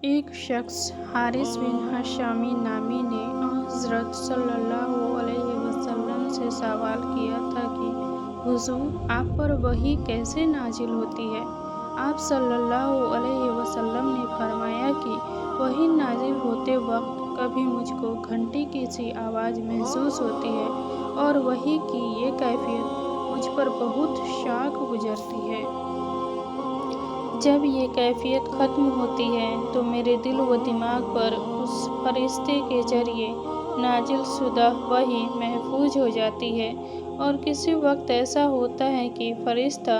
ایک شخص حارث بن ہشامی نامی نے حضرت صلی اللہ علیہ وسلم سے سوال کیا تھا کہ حضور، آپ پر وحی کیسے نازل ہوتی ہے؟ آپ صلی اللہ علیہ وسلم نے فرمایا کہ وحی نازل ہوتے وقت کبھی مجھ کو گھنٹی کی سی آواز محسوس ہوتی ہے اور وحی کی یہ کیفیت مجھ پر بہت شاق گزرتی ہے۔ جب یہ کیفیت ختم ہوتی ہے تو میرے دل و دماغ پر اس فرشتے کے ذریعے نازل شدہ وحی محفوظ ہو جاتی ہے، اور کسی وقت ایسا ہوتا ہے کہ فرشتہ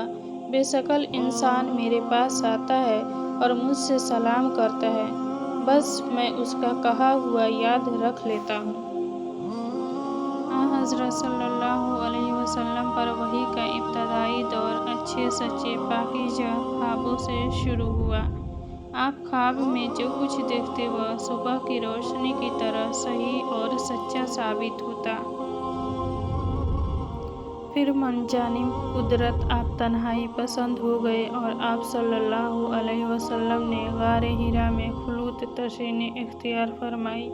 بے شکل انسان میرے پاس آتا ہے اور مجھ سے سلام کرتا ہے، بس میں اس کا کہا ہوا یاد رکھ لیتا ہوں۔ حضرت صلی اللہ علیہ وسلم پر وحی کا ابتدائی دور اچھے سچے پاکیزہ خوابوں سے شروع ہوا۔ آپ خواب میں جو کچھ دیکھتے وہ صبح کی روشنی کی طرح صحیح اور سچا ثابت ہوتا۔ پھر من جانب قدرت آپ تنہائی پسند ہو گئے اور آپ صلی اللہ علیہ وسلم نے غار حرا میں خلوت نشینی اختیار فرمائی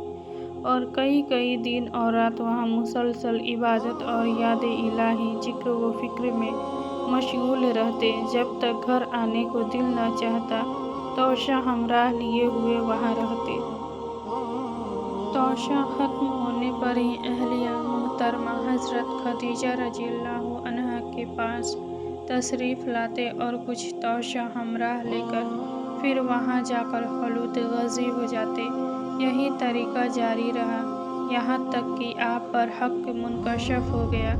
اور کئی دن اور رات وہاں مسلسل عبادت اور یاد الہی، ذکر و فکر میں مشغول رہتے، جب تک گھر آنے کو دل نہ چاہتا۔ توشہ ہمراہ لیے ہوئے وہاں رہتے۔ توشہ ختم ہونے پر ہی اہلیہ محترمہ حضرت خدیجہ رضی اللہ عنہا کے پاس تشریف لاتے اور کچھ توشہ ہمراہ لے کر پھر وہاں جا کر خلوت غازی ہو جاتے۔ یہی طریقہ جاری رہا، یہاں تک کہ آپ پر حق منکشف ہو گیا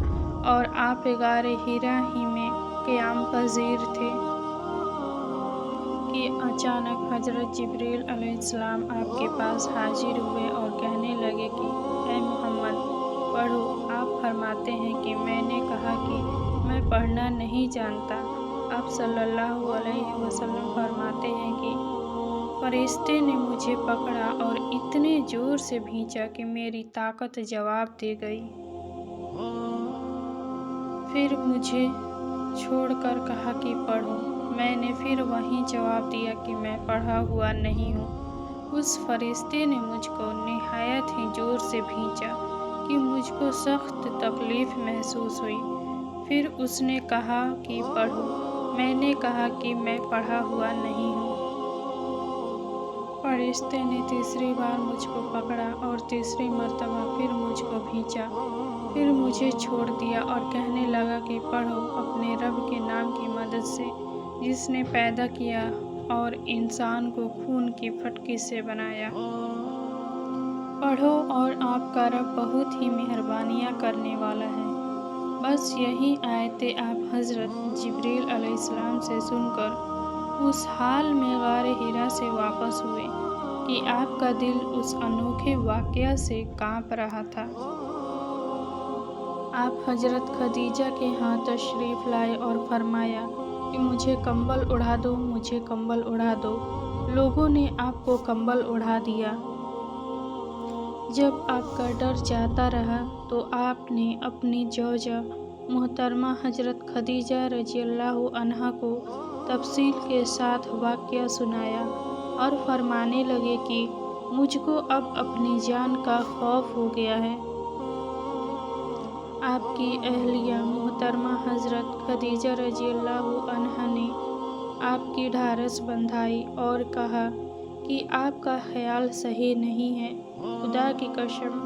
اور آپ غار حرا ہی میں قیام پذیر تھے کہ اچانک حضرت جبریل علیہ السلام آپ کے پاس حاضر ہوئے اور کہنے لگے کہ اے محمد، پڑھو۔ آپ فرماتے ہیں کہ میں نے کہا کہ میں پڑھنا نہیں جانتا۔ آپ صلی اللہ علیہ وسلم فرماتے ہیں کہ فرشتے نے مجھے پکڑا اور اتنے زور سے کھینچا کہ میری طاقت جواب دے گئی۔ پھر مجھے چھوڑ کر کہا کہ پڑھو۔ میں نے پھر وہیں جواب دیا کہ میں پڑھا ہوا نہیں ہوں۔ اس فرشتے نے مجھ کو نہایت ہی زور سے کھینچا کہ مجھ کو سخت تکلیف محسوس ہوئی۔ پھر اس نے کہا کہ پڑھو۔ میں نے کہا کہ میں پڑھا ہوا نہیں ہوں۔ فرشتے نے تیسری بار مجھ کو پکڑا اور تیسری مرتبہ پھر مجھ کو کھینچا، پھر مجھے چھوڑ دیا اور کہنے لگا کہ پڑھو اپنے رب کے نام کی مدد سے، جس نے پیدا کیا اور انسان کو خون کی پھٹکی سے بنایا۔ پڑھو اور آپ کا رب بہت ہی مہربانیاں کرنے والا ہے۔ بس یہی آیتیں آپ حضرت جبریل علیہ السلام سے سن کر اس حال میں غار حرا سے واپس ہوئے کہ آپ کا دل اس انوکھے واقعہ سے کانپ رہا تھا۔ آپ حضرت خدیجہ کے ہاں تشریف لائے اور فرمایا کہ مجھے کمبل اڑا دو، مجھے کمبل اڑا دو۔ لوگوں نے آپ کو کمبل اڑا دیا۔ جب آپ کا ڈر جاتا رہا تو آپ نے اپنی زوجہ محترمہ حضرت خدیجہ رضی اللہ عنہا کو تفصیل کے ساتھ واقعہ سنایا اور فرمانے لگے کہ مجھ کو اب اپنی جان کا خوف ہو گیا ہے۔ آپ کی اہلیہ محترمہ حضرت خدیجہ رضی اللہ عنہا نے آپ کی ڈھارس بندھائی اور کہا کہ آپ کا خیال صحیح نہیں ہے۔ خدا کی قسم،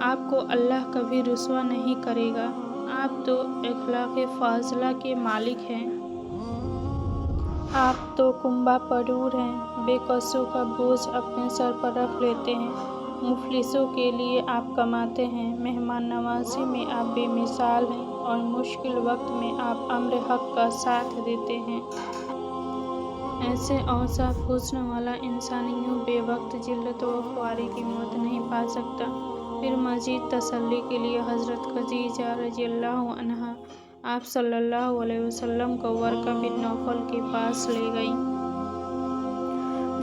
آپ کو اللہ کبھی رسوا نہیں کرے گا۔ آپ تو اخلاق فاضلہ کے مالک ہیں۔ آپ تو کنبہ پرور ہیں، بے کسوں کا بوجھ اپنے سر پر رکھ لیتے ہیں، مفلسوں کے لیے آپ کماتے ہیں، مہمان نوازی میں آپ بے مثال ہیں اور مشکل وقت میں آپ امر حق کا ساتھ دیتے ہیں۔ ایسے اوصاف حسن والا انسان یوں بے وقت ذلت و خواری کی موت نہیں پا سکتا۔ پھر مزید تسلی کے لیے حضرت خدیجہ رضی اللہ عنہا آپ صلی اللہ علیہ وسلم کو ورقہ بن نوفل کے پاس لے گئیں،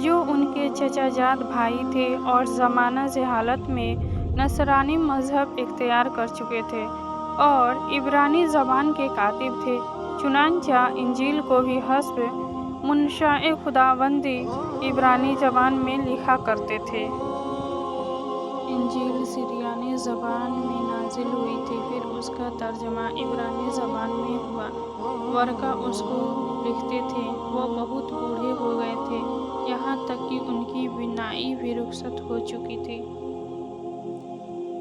جو ان کے چچا زاد بھائی تھے اور زمانہ جہالت میں نصرانی مذہب اختیار کر چکے تھے اور عبرانی زبان کے کاتب تھے۔ چنانچہ انجیل کو بھی حسب منشاء خداوندی عبرانی زبان میں لکھا کرتے تھے۔ انجیل سریانی زبان میں نازل ہوئی تھی، پھر اس کا ترجمہ عبرانی زبان میں ہوا۔ ورقا اس کو لکھتے تھے۔ وہ بہت بوڑھے ہو گئے تھے، یہاں تک کہ ان کی بینائی بھی رخصت ہو چکی تھی۔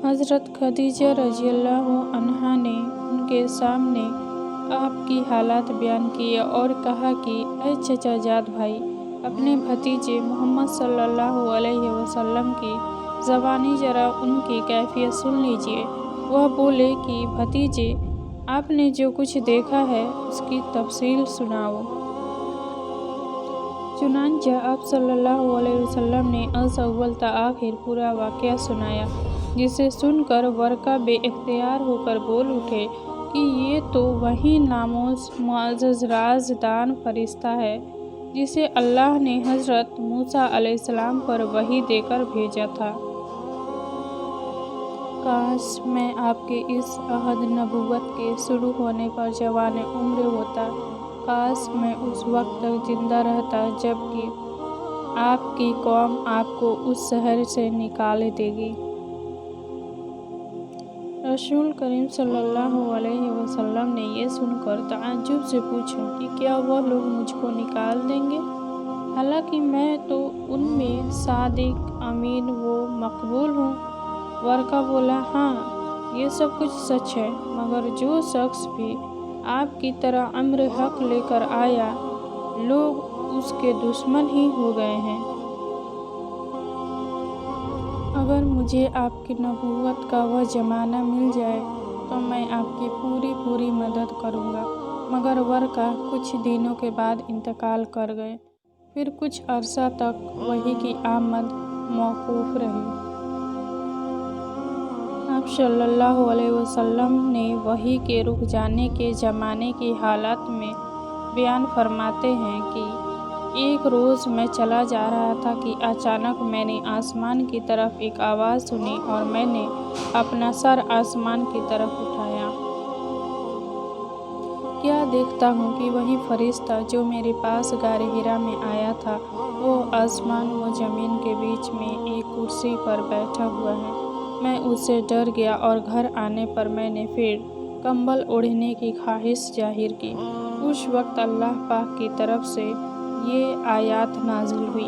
حضرت خدیجہ رضی اللہ عنہا نے ان کے سامنے آپ کی حالات بیان کیے اور کہا کہ اے چچا جاد بھائی، اپنے بھتیجے محمد صلی اللہ علیہ وسلم کی زبانی ذرا ان کی کیفیت سن لیجیے۔ وہ بولے کہ بھتیجے، آپ نے جو کچھ دیکھا ہے اس کی تفصیل سناؤ۔ چنانچہ آپ صلی اللہ علیہ وسلم نے از اول تا آخر پورا واقعہ سنایا، جسے سن کر ورقا بے اختیار ہو کر بول اٹھے کہ یہ تو وہی ناموس معزز رازدان فرشتہ ہے جسے اللہ نے حضرت موسیٰ علیہ السلام پر وحی دے کر بھیجا تھا۔ کاش میں آپ کے اس عہد نبوت کے شروع ہونے پر جوان عمر ہوتا، کاش میں اس وقت تک زندہ رہتا جب کہ آپ کی قوم آپ کو اس شہر سے نکال دے گی۔ رسول کریم صلی اللہ علیہ وسلم نے یہ سن کر تعجب سے پوچھا کہ کیا وہ لوگ مجھ کو نکال دیں گے، حالانکہ میں تو ان میں صادق، امین و مقبول ہوں؟ ورقا بولا، ہاں، یہ سب کچھ سچ ہے، مگر جو شخص بھی آپ کی طرح امر حق لے کر آیا، لوگ اس کے دشمن ہی ہو گئے ہیں۔ اگر مجھے آپ کی نبوت کا وہ زمانہ مل جائے تو میں آپ کی پوری مدد کروں گا۔ مگر ورقا کچھ دنوں کے بعد انتقال کر گئے۔ پھر کچھ عرصہ تک وحی کی آمد موقوف رہی۔ آپ صلی اللہ علیہ وسلم نے وحی کے رک جانے کے زمانے کی حالت میں بیان فرماتے ہیں کہ ایک روز میں چلا جا رہا تھا کہ اچانک میں نے آسمان کی طرف ایک آواز سنی اور میں نے اپنا سر آسمان کی طرف اٹھایا۔ کیا دیکھتا ہوں کہ وہی فرشتہ جو میرے پاس غار حرا میں آیا تھا، وہ آسمان و زمین کے بیچ میں ایک کرسی پر بیٹھا ہوا ہے۔ میں اس سے ڈر گیا اور گھر آنے پر میں نے پھر کمبل اوڑھنے کی خواہش ظاہر کی۔ اس وقت اللہ پاک کی طرف سے یہ آیات نازل ہوئی۔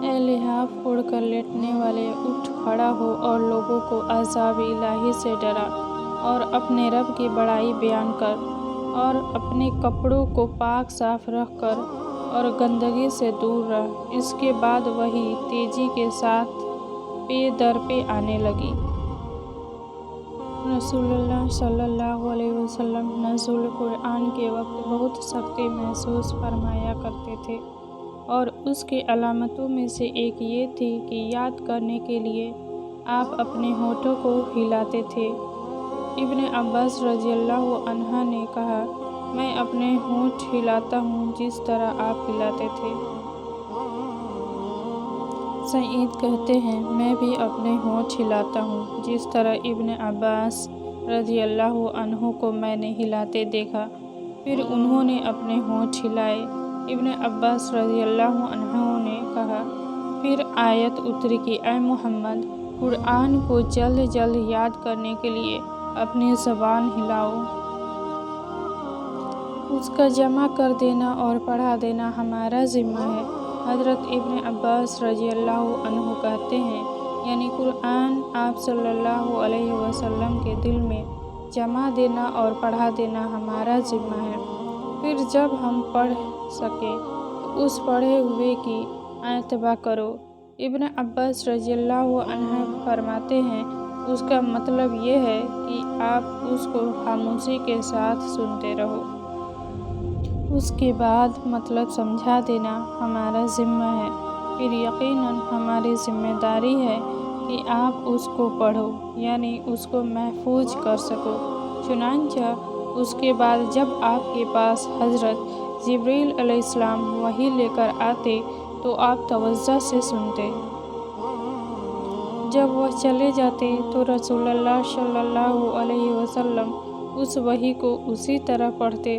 اے لحاف اوڑھ کر لیٹنے والے، اٹھ کھڑا ہو اور لوگوں کو عذاب الہی سے ڈرا، اور اپنے رب کی بڑائی بیان کر، اور اپنے کپڑوں کو پاک صاف رکھ کر اور گندگی سے دور رہ۔ اس کے بعد وحی تیزی کے ساتھ پے در پے آنے لگی۔ رسول اللہ صلی اللہ علیہ وسلم نزول قرآن کے وقت بہت سختی محسوس فرمایا کرتے تھے، اور اس کی علامتوں میں سے ایک یہ تھی کہ یاد کرنے کے لیے آپ اپنے ہونٹوں کو ہلاتے تھے۔ ابن عباس رضی اللہ عنہ نے کہا، میں اپنے ہونٹ ہلاتا ہوں جس طرح آپ ہلاتے تھے۔ سعید کہتے ہیں، میں بھی اپنے ہونٹ ہلاتا ہوں جس طرح ابن عباس رضی اللہ عنہ کو میں نے ہلاتے دیکھا۔ پھر انہوں نے اپنے ہونٹ ہلائے۔ ابن عباس رضی اللہ عنہ نے کہا، پھر آیت اتری کہ اے محمد، قرآن کو جلد جلد یاد کرنے کے لیے اپنی زبان ہلاؤ۔ اس کا جمع کر دینا اور پڑھا دینا ہمارا ذمہ ہے۔ حضرت ابن عباس رضی اللہ عنہ کہتے ہیں، یعنی قرآن آپ صلی اللہ علیہ وسلم کے دل میں جمع دینا اور پڑھا دینا ہمارا ذمہ ہے۔ پھر جب ہم پڑھ سکیں تو اس پڑھے ہوئے کی اتباع کرو۔ ابن عباس رضی اللہ عنہ فرماتے ہیں، اس کا مطلب یہ ہے کہ آپ اس کو خاموشی کے ساتھ سنتے رہو۔ اس کے بعد مطلب سمجھا دینا ہمارا ذمہ ہے۔ پھر یقیناً ہماری ذمہ داری ہے کہ آپ اس کو پڑھو، یعنی اس کو محفوظ کر سکو۔ چنانچہ اس کے بعد جب آپ کے پاس حضرت جبریل علیہ السلام وحی لے کر آتے تو آپ توجہ سے سنتے۔ جب وہ چلے جاتے تو رسول اللہ صلی اللہ علیہ وسلم اس وحی کو اسی طرح پڑھتے